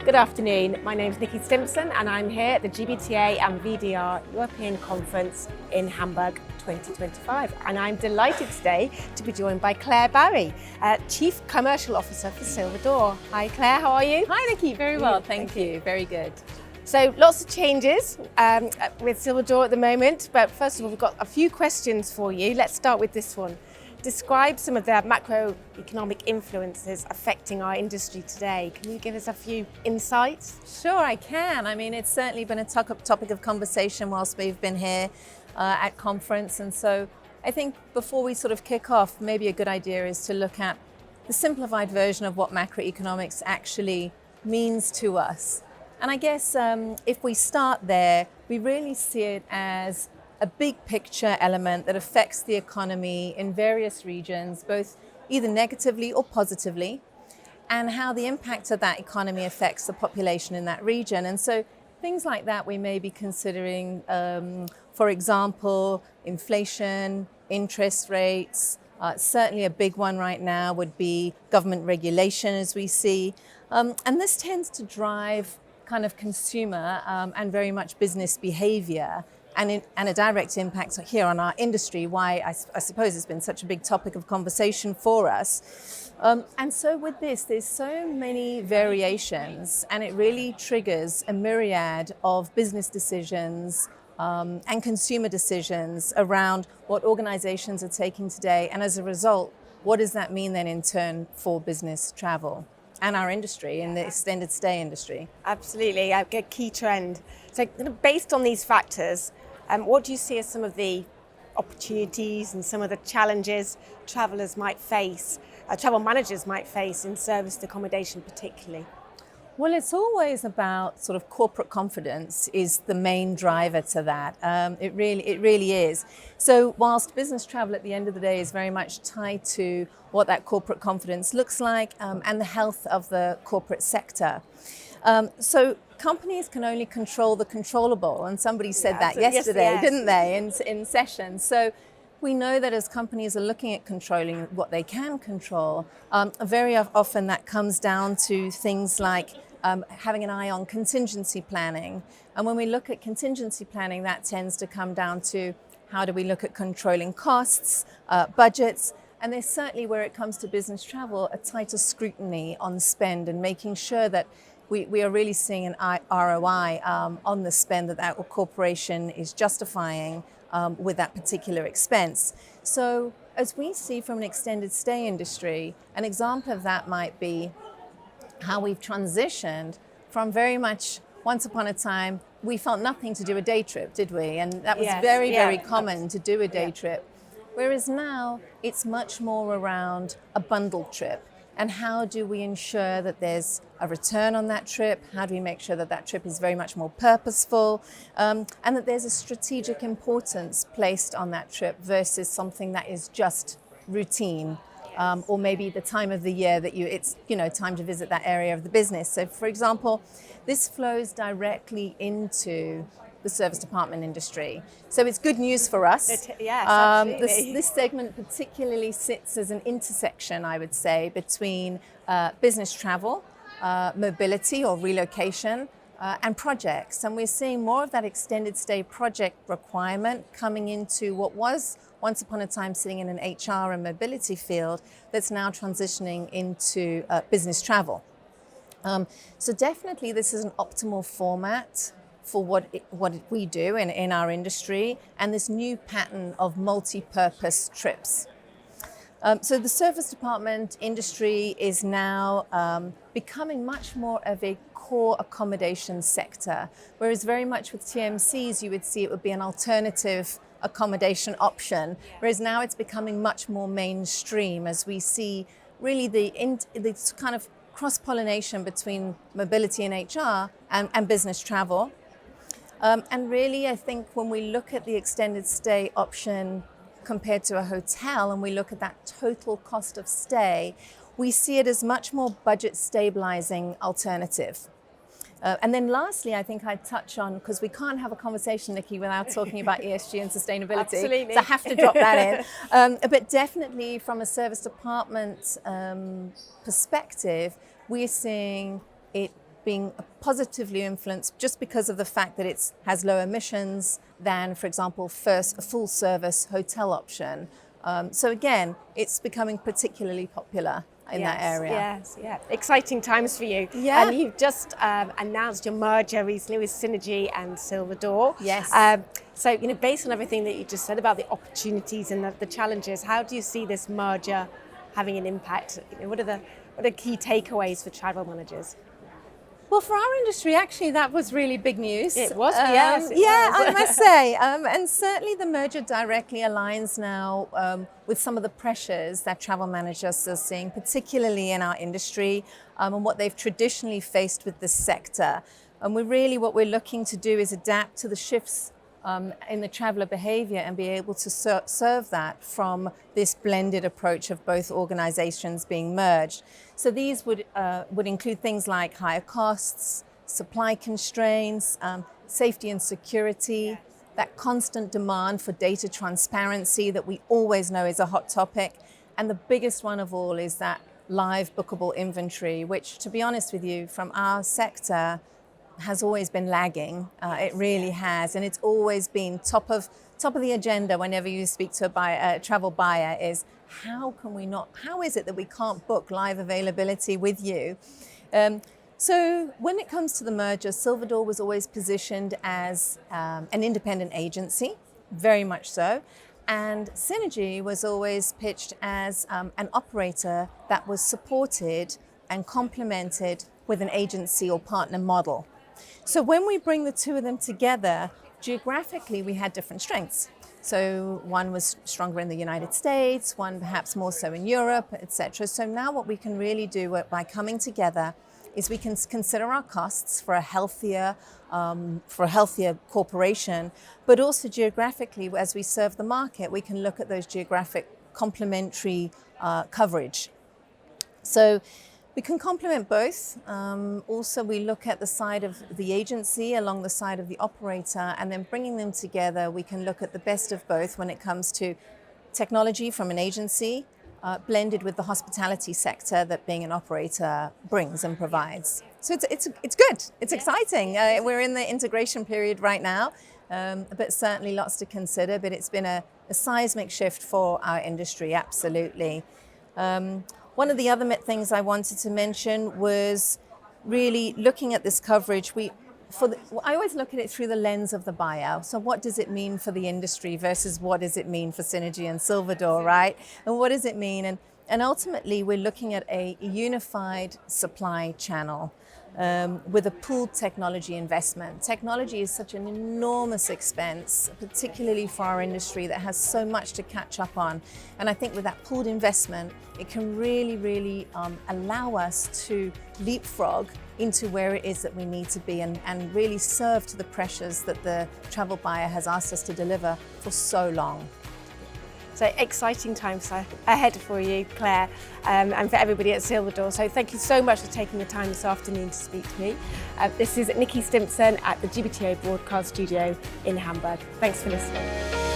Good afternoon, my name is Nikki Stimpson and I'm here at the GBTA and VDR European Conference in Hamburg 2025, and I'm delighted today to be joined by Claire Barrie, Chief Commercial Officer for SilverDoor. Hi Claire, how are you? Hi Nikki, very well, thank you. Very good. So lots of changes with SilverDoor at the moment, but first of all we've got a few questions for you. Let's start with this one. Describe some of the macroeconomic influences affecting our industry today. Can you give us a few insights? Sure, I can. I mean, it's certainly been a topic of conversation whilst we've been here at conference. And so I think before we sort of kick off, maybe a good idea is to look at the simplified version of what macroeconomics actually means to us. And I guess if we start there, we really see it as a big picture element that affects the economy in various regions, both either negatively or positively, and how the impact of that economy affects the population in that region. And so things like that we may be considering, for example, inflation, interest rates. Certainly a big one right now would be government regulation, as we see. And this tends to drive kind of consumer and very much business behavior, and a direct impact here on our industry, why I suppose it's been such a big topic of conversation for us. And so with this, there's so many variations, and it really triggers a myriad of business decisions and consumer decisions around what organizations are taking today. And as a result, what does that mean then in turn for business travel and our industry, in the extended stay industry? Absolutely, a key trend. So based on these factors, what do you see as some of the opportunities and some of the challenges travellers might face, travel managers might face in serviced accommodation particularly? Well, it's always about sort of corporate confidence is the main driver to that. It really is. So whilst business travel at the end of the day is very much tied to what that corporate confidence looks like and the health of the corporate sector. So companies can only control the controllable, and somebody said that yesterday, didn't they, in session. So we know that as companies are looking at controlling what they can control, very often that comes down to things like having an eye on contingency planning. And when we look at contingency planning, that tends to come down to how do we look at controlling costs, budgets, and there's certainly, where it comes to business travel, a tighter scrutiny on spend and making sure that we are really seeing an ROI on the spend that corporation is justifying with that particular expense. So as we see from an extended stay industry, an example of that might be how we've transitioned from very much once upon a time, we felt nothing to do a day trip, did we? And that was very common to do a day trip. Whereas now it's much more around a bundled trip. And how do we ensure that there's a return on that trip? How do we make sure that that trip is very much more purposeful? And that there's a strategic importance placed on that trip versus something that is just routine. Or maybe the time of the year that it's time to visit that area of the business. So for example, this flows directly into the service department industry. So it's good news for us. Yes, absolutely. This segment particularly sits as an intersection, I would say, between business travel, mobility or relocation, and projects. And we're seeing more of that extended stay project requirement coming into what was once upon a time sitting in an HR and mobility field that's now transitioning into business travel. So definitely this is an optimal format for what we do in our industry, and this new pattern of multi-purpose trips. So the service department industry is now becoming much more of a core accommodation sector, whereas very much with TMCs you would see it would be an alternative accommodation option, whereas now it's becoming much more mainstream as we see really the kind of cross-pollination between mobility and HR and business travel. And really, I think when we look at the extended stay option compared to a hotel and we look at that total cost of stay, we see it as much more budget stabilizing alternative. And then lastly, I think I'd touch on, because we can't have a conversation, Nikki, without talking about ESG and sustainability. Absolutely. So I have to drop that in. But definitely from a service department perspective, we're seeing it being positively influenced just because of the fact that it has low emissions than, for example, a full service hotel option. So again, it's becoming particularly popular in that area. Yes, yeah. Exciting times for you. Yeah. And you've just announced your merger recently with Synergy and SilverDoor. Yes. So, based on everything that you just said about the opportunities and the challenges, how do you see this merger having an impact? What are key takeaways for travel managers? Well, for our industry, actually, that was really big news. It was, yes. I must say. And certainly the merger directly aligns now with some of the pressures that travel managers are seeing, particularly in our industry, and what they've traditionally faced with this sector. And what we're looking to do is adapt to the shifts in the traveller behaviour and be able to serve that from this blended approach of both organisations being merged. So these would include things like higher costs, supply constraints, safety and security, that constant demand for data transparency that we always know is a hot topic. And the biggest one of all is that live bookable inventory, which, to be honest with you, from our sector, has always been lagging. It really has, and it's always been top of the agenda whenever you speak to a travel buyer is how is it that we can't book live availability with you? So when it comes to the merger, SilverDoor was always positioned as an independent agency, very much so, and Synergy was always pitched as an operator that was supported and complemented with an agency or partner model. So when we bring the two of them together, geographically we had different strengths. So one was stronger in the United States, one perhaps more so in Europe, etc. So now what we can really do by coming together is we can consider our costs for a healthier corporation, but also geographically, as we serve the market, we can look at those geographic complementary coverage. So we can complement both. Also, we look at the side of the agency along the side of the operator, and then bringing them together, we can look at the best of both when it comes to technology from an agency, blended with the hospitality sector that being an operator brings and provides. So it's good. It's exciting. We're in the integration period right now, but certainly lots to consider. But it's been a seismic shift for our industry, absolutely. One of the other things I wanted to mention was really looking at this coverage. I always look at it through the lens of the buyer. So what does it mean for the industry versus what does it mean for Synergy and SilverDoor, right? And what does it mean? And ultimately, we're looking at a unified supply channel with a pooled technology investment. Technology is such an enormous expense, particularly for our industry that has so much to catch up on. And I think with that pooled investment, it can really allow us to leapfrog into where it is that we need to be and really serve to the pressures that the travel buyer has asked us to deliver for so long. So exciting times ahead for you, Claire, and for everybody at SilverDoor. So thank you so much for taking the time this afternoon to speak to me. This is Nikki Stimpson at the GBTA Broadcast Studio in Hamburg. Thanks for listening.